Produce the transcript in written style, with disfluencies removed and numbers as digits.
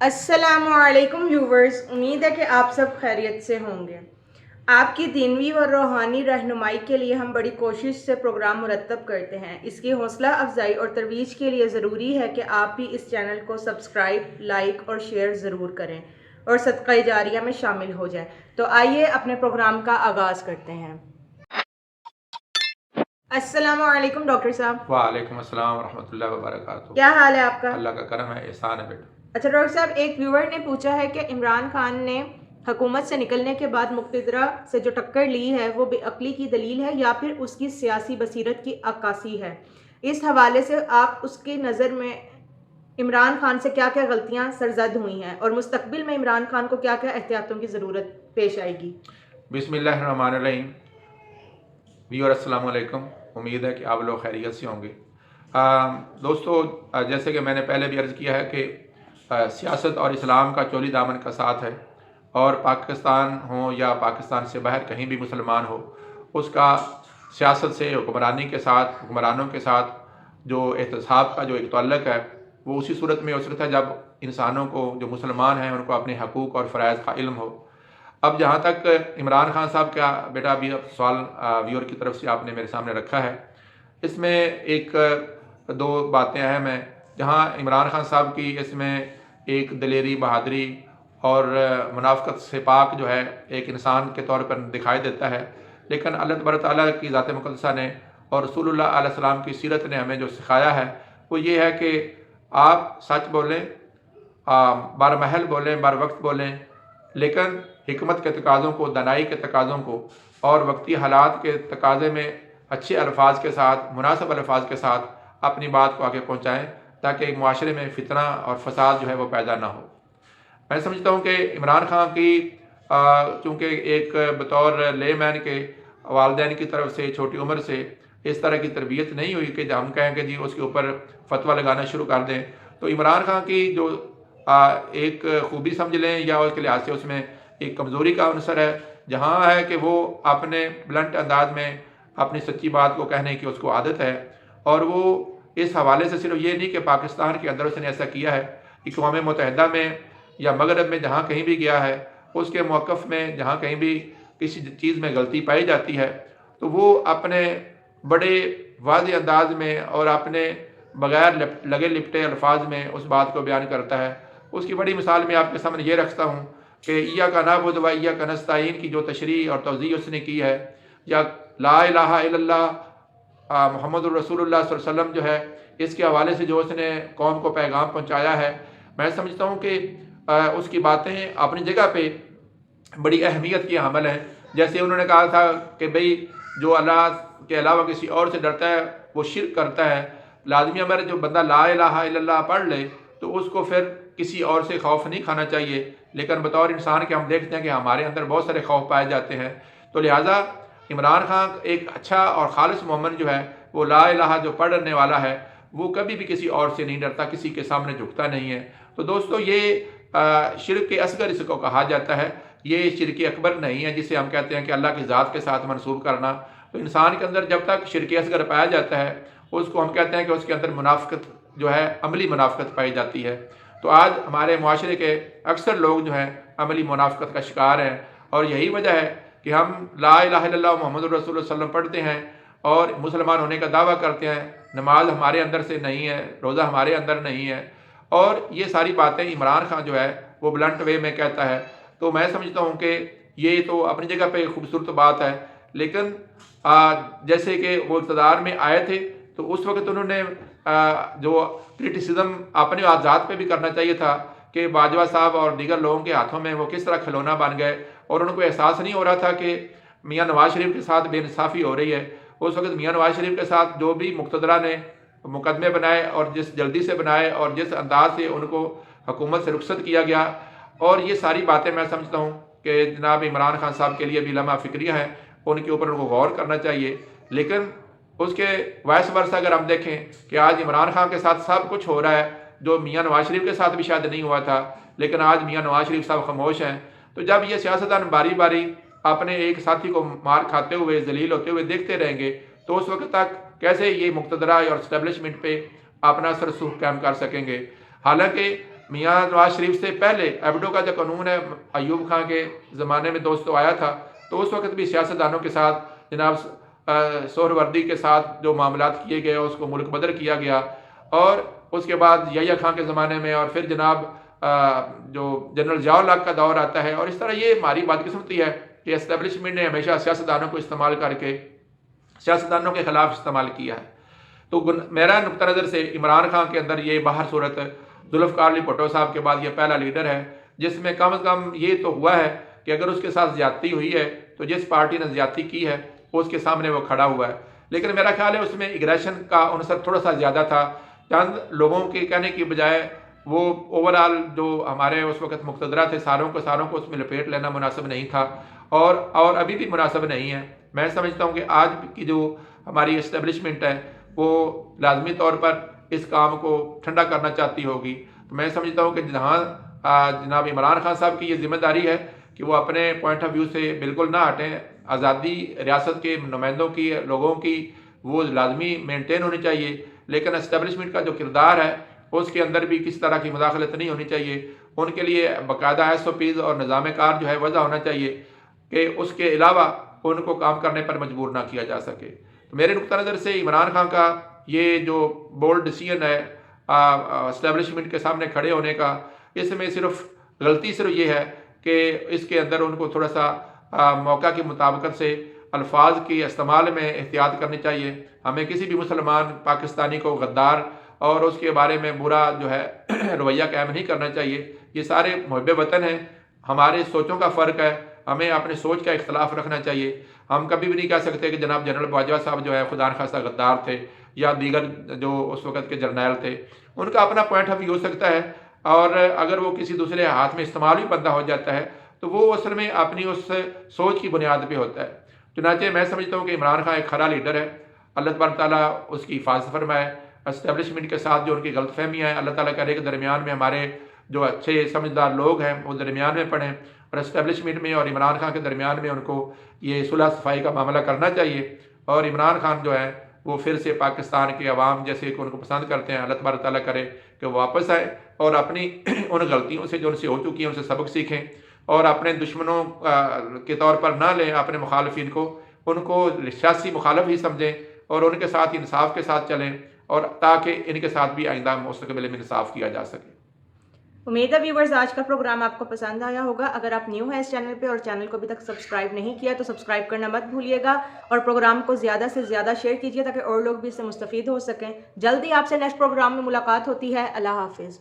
अस्सलामुअलैकुम व्यूवर्स, उम्मीद है कि आप सब खैरियत से होंगे। आपकी दीनवी और रूहानी रहनुमाई के लिए हम बड़ी कोशिश से प्रोग्राम मुरतब करते हैं। इसकी हौसला अफजाई और तरवीज के लिए ज़रूरी है कि आप भी इस चैनल को सब्सक्राइब, लाइक और शेयर ज़रूर करें और सदका जारिया में शामिल हो जाएं। तो आइए अपने प्रोग्राम का आगाज़ करते हैं। अस्सलामुअलैकुम डॉक्टर साहब। वालेकुम अस्सलाम वरहमतुल्लाहि वबरकातुहू। क्या हाल है आपका? अल्लाह का करम है, एहसान है बेटा। अच्छा डॉक्टर साहब, एक व्यूवर ने पूछा है कि इमरान खान ने हुकूमत से निकलने के बाद मुक़्तदरा से जो टक्कर ली है वो बेअक्ली की दलील है या फिर उसकी सियासी बसीरत की अक्कासी है। इस हवाले से आप उसकी नज़र में इमरान खान से क्या क्या गलतियां सरजद हुई हैं और मुस्तकबिल में इमरान खान को क्या क्या एहतियातों की ज़रूरत पेश आएगी? बिस्मिल्लाहिर्रहमानिर्रहीम। व्यूअर अस्सलाम वालेकुम। उम्मीद है कि आप लोग खैरियत से होंगे। दोस्तों, जैसे कि मैंने पहले भी अर्ज़ किया है कि सियासत और इस्लाम का चोली दामन का साथ है, और पाकिस्तान हो या पाकिस्तान से बाहर कहीं भी मुसलमान हो, उसका सियासत से हुक्मरानी के साथ, हुक्मरानों के साथ जो एहतसाब का जो एक तअल्लुक़ है, वो उसी सूरत में हो सकता है जब इंसानों को, जो मुसलमान हैं, उनको अपने हकूक़ और फ़राइज़ का इल्म हो। अब जहाँ तक इमरान खान साहब का बेटा अभी सवाल व्यूअर की तरफ से आपने मेरे सामने रखा है, इसमें एक दो बातें अहम हैं। जहाँ इमरान खान साहब की इसमें एक दिलेरी, बहादुरी और मुनाफ़क़त से पाक जो है एक इंसान के तौर पर दिखाई देता है, लेकिन अल्लाह तबारक तआला की ज़ात मुक़द्दसा ने और रसूलुल्लाह अलैहि सल्लम की सीरत ने हमें जो सिखाया है वो ये है कि आप सच बोलें, बारमहल बोलें, बर वक्त बोलें, लेकिन हिकमत के तकाज़ों को, दनाई के तकाज़ों को और वक्ती हालात के तकाज़े में अच्छे अल्फाज के साथ, मुनासिब अल्फाज के साथ अपनी बात को आगे पहुँचाएँ, ताकि माशरे में फितना और फसाद जो है वो पैदा ना हो। मैं समझता हूँ कि इमरान खान की चूँकि एक बतौर लेमैन के वालिदैन की तरफ से छोटी उम्र से इस तरह की तरबियत नहीं हुई कि हम कहें कि जी उसके ऊपर फतवा लगाना शुरू कर दें। तो इमरान खान की जो एक खूबी समझ लें या उसके लिहाज से उसमें एक कमज़ोरी का अवसर है, जहाँ है कि वो अपने ब्लंट अंदाज में अपनी सच्ची बात को कहने की उसको आदत है, और वो इस हवाले से सिर्फ ये नहीं कि पाकिस्तान के अंदर उसने ऐसा किया है, अक़वाम मुत्तहिदा में या मगरब में जहाँ कहीं भी गया है, उसके मौक़िफ़ में जहाँ कहीं भी किसी चीज़ में गलती पाई जाती है, तो वो अपने बड़े वाज़ेह अंदाज में और अपने बग़ैर लगे लिपटे अल्फाज में उस बात को बयान करता है। उसकी बड़ी मिसाल मैं आपके सामने ये रखता हूँ कि इय्याका नअबुदु व इय्याका नस्तईन की जो तशरीह और तौज़ीह उसने की है, या ला इलाहा इल्लल्लाह मुहम्मदुर रसूलुल्लाह सल्लल्लाहु अलैहि वसल्लम जो है, इसके हवाले से जो उसने कौम को पैगाम पहुँचाया है, मैं समझता हूँ कि उसकी बातें अपनी जगह पे बड़ी अहमियत की हामिल हैं। जैसे उन्होंने कहा था कि भाई जो अल्लाह के अलावा किसी और से डरता है वो शिर्क करता है। लाज़मी अमर जो बंदा ला इलाहा इल्लल्लाह पढ़ ले तो उसको फिर किसी और से खौफ नहीं खाना चाहिए, लेकिन बतौर इंसान के हम देखते हैं कि हमारे अंदर बहुत सारे खौफ पाए जाते हैं। तो लिहाजा इमरान खान एक अच्छा और खालिस मोमिन जो है, वो ला इलाहा जो पढ़ने वाला है, वो कभी भी किसी और से नहीं डरता, किसी के सामने झुकता नहीं है। तो दोस्तों, ये शिर्क के असगर इसको कहा जाता है, ये शिर्क अकबर नहीं है जिसे हम कहते हैं कि अल्लाह की ज़ात के साथ मनसूब करना। तो इंसान के अंदर जब तक शिर्क असगर पाया जाता है, उसको हम कहते हैं कि उसके अंदर मुनाफ़िक़त जो है, अमली मुनाफ़िक़त पाई जाती है। तो आज हमारे मुआशरे के अक्सर लोग जो हैं अमली मुनाफ़िक़त का शिकार हैं, और यही वजह है कि हम ला इलाहा इल्लल्लाह मुहम्मदुर रसूलुल्लाह सल्लल्लाहु अलैहि वसल्लम पढ़ते हैं और मुसलमान होने का दावा करते हैं, नमाज हमारे अंदर से नहीं है, रोज़ा हमारे अंदर नहीं है, और ये सारी बातें इमरान खान जो है वो ब्लंट वे में कहता है। तो मैं समझता हूँ कि ये तो अपनी जगह पे खूबसूरत बात है, लेकिन जैसे कि वो इक़्तिदार में आए थे तो उस वक्त उन्होंने जो क्रिटिसिज्म अपने ज़ात पे भी करना चाहिए था कि बाजवा साहब और दीगर लोगों के हाथों में वो किस तरह खिलौना बन गए, और उनको एहसास नहीं हो रहा था कि मियाँ नवाज़ शरीफ के साथ बेइंसाफ़ी हो रही है। उस वक्त मियाँ नवाज़ शरीफ के साथ जो भी मुक़्तदरा ने मुकदमे बनाए और जिस जल्दी से बनाए और जिस अंदाज से उनको हुकूमत से रुखसत किया गया, और ये सारी बातें मैं समझता हूँ कि जनाब इमरान खान साहब के लिए भी लम्हा फ़िक्रियाँ हैं, उनके ऊपर उनको गौर करना चाहिए। लेकिन उसके वाइस वर्सा अगर हम देखें कि आज इमरान खान के साथ सब कुछ हो रहा है जो मियाँ नवाज़ शरीफ के साथ भी शायद नहीं हुआ था, लेकिन आज मियाँ नवाज़ शरीफ साहब खामोश हैं। तो जब ये सियासतदान बारी बारी अपने एक साथी को मार खाते हुए, जलील होते हुए देखते रहेंगे, तो उस वक्त तक कैसे ये मुक़्तदरा और इस्टेब्लिशमेंट पे अपना असर रसूख कायम कर सकेंगे। हालांकि میاں نواز شریف سے پہلے ایبڈو کا جو قانون ہے ایوب خان کے زمانے میں دوستوں آیا تھا، تو اس وقت بھی سیاستدانوں کے ساتھ جناب سہروردی کے ساتھ جو معاملات کیے گئے اس کو ملک بدر کیا گیا، اور اس کے بعد یحییٰ خان کے زمانے میں، اور پھر جناب جو جنرل ضیاء الحق کا دور آتا ہے، اور اس طرح یہ ہماری بدقسمتی ہے کہ اسٹیبلشمنٹ نے ہمیشہ سیاستدانوں کو استعمال کر کے سیاستدانوں کے خلاف استعمال کیا ہے۔ تو میرا نقطہ نظر سے عمران خان کے اندر یہ باہر صورت ذوالفقار علی بھٹو صاحب کے بعد یہ پہلا لیڈر ہے جس میں کم از کم یہ تو ہوا ہے کہ اگر اس کے ساتھ زیادتی ہوئی ہے تو جس پارٹی نے زیادتی کی ہے اس کے سامنے وہ کھڑا ہوا ہے، لیکن میرا خیال ہے اس میں اگریشن کا عنصر تھوڑا سا زیادہ تھا۔ چند لوگوں کے کہنے کی بجائے وہ اوورآل جو ہمارے اس وقت مقتدرہ تھے ساروں کو اس میں لپیٹ لینا مناسب نہیں تھا، اور ابھی بھی مناسب نہیں ہے۔ میں سمجھتا ہوں کہ آج کی جو ہماری اسٹیبلشمنٹ ہے وہ لازمی طور پر اس کام کو ٹھنڈا کرنا چاہتی ہوگی۔ تو میں سمجھتا ہوں کہ جہاں جناب عمران خان صاحب کی یہ ذمہ داری ہے کہ وہ اپنے پوائنٹ آف ویو سے بالکل نہ ہٹیں، آزادی ریاست کے نمائندوں کی، لوگوں کی، وہ لازمی مینٹین ہونی چاہیے، لیکن اسٹیبلشمنٹ کا جو کردار ہے اس کے اندر بھی کسی طرح کی مداخلت نہیں ہونی چاہیے۔ ان کے لیے باقاعدہ SOPs اور نظام کار جو ہے وضع ہونا چاہیے کہ اس کے علاوہ ان کو کام کرنے پر مجبور نہ کیا جا سکے۔ تو میرے نقطہ نظر سے عمران خان کا یہ جو بولڈ ڈیسیژن ہے اسٹیبلشمنٹ کے سامنے کھڑے ہونے کا، اس میں صرف غلطی صرف یہ ہے کہ اس کے اندر ان کو تھوڑا سا موقع کی مطابقت سے الفاظ کی استعمال میں احتیاط کرنی چاہیے۔ ہمیں کسی بھی مسلمان پاکستانی کو غدار اور اس کے بارے میں برا جو ہے رویہ قائم نہیں کرنا چاہیے۔ یہ سارے محب وطن ہیں، ہمارے سوچوں کا فرق ہے، ہمیں اپنے سوچ کا اختلاف رکھنا چاہیے۔ ہم کبھی بھی نہیں کہہ سکتے کہ جناب جنرل باجوہ صاحب جو ہے خدا نخواستہ غدار تھے، یا دیگر جو اس وقت کے جرنیل تھے۔ ان کا اپنا پوائنٹ آف ویو ہو سکتا ہے، اور اگر وہ کسی دوسرے ہاتھ میں استعمال بھی بندہ ہو جاتا ہے تو وہ اصل میں اپنی اس سوچ کی بنیاد پہ ہوتا ہے۔ چنانچہ میں سمجھتا ہوں کہ عمران خان ایک کھرا لیڈر ہے، اللہ تبارک تعالیٰ اس کی حفاظت فرمائے۔ اسٹیبلشمنٹ کے ساتھ جو ان کی غلط فہمیاں ہیں، اللہ تعالیٰ کرے کہ درمیان میں ہمارے جو اچھے سمجھدار لوگ ہیں وہ درمیان میں پڑھیں، اور اسٹیبلشمنٹ میں اور عمران خان کے درمیان میں ان کو یہ صلح صفائی کا معاملہ کرنا چاہیے، اور عمران خان جو ہے وہ پھر سے پاکستان کے عوام جیسے کہ ان کو پسند کرتے ہیں، اللہ تبارک تعالیٰ کرے کہ وہ واپس آئے اور اپنی ان غلطیوں سے جو ان سے ہو چکی ہیں ان سے سبق سیکھیں، اور اپنے دشمنوں کے طور پر نہ لیں اپنے مخالفین کو، ان کو سیاسی مخالف ہی سمجھیں اور ان کے ساتھ انصاف کے ساتھ چلیں، اور تاکہ ان کے ساتھ بھی آئندہ مستقبل میں انصاف کیا جا سکے۔ امید ہے ویورز آج کا پروگرام آپ کو پسند آیا ہوگا۔ اگر آپ نیو ہیں اس چینل پہ اور چینل کو ابھی تک سبسکرائب نہیں کیا تو سبسکرائب کرنا مت بھولیے گا، اور پروگرام کو زیادہ سے زیادہ شیئر کیجیے تاکہ اور لوگ بھی اس سے مستفید ہو سکیں۔ جلدی آپ سے نیکسٹ پروگرام میں ملاقات ہوتی ہے۔ اللہ حافظ۔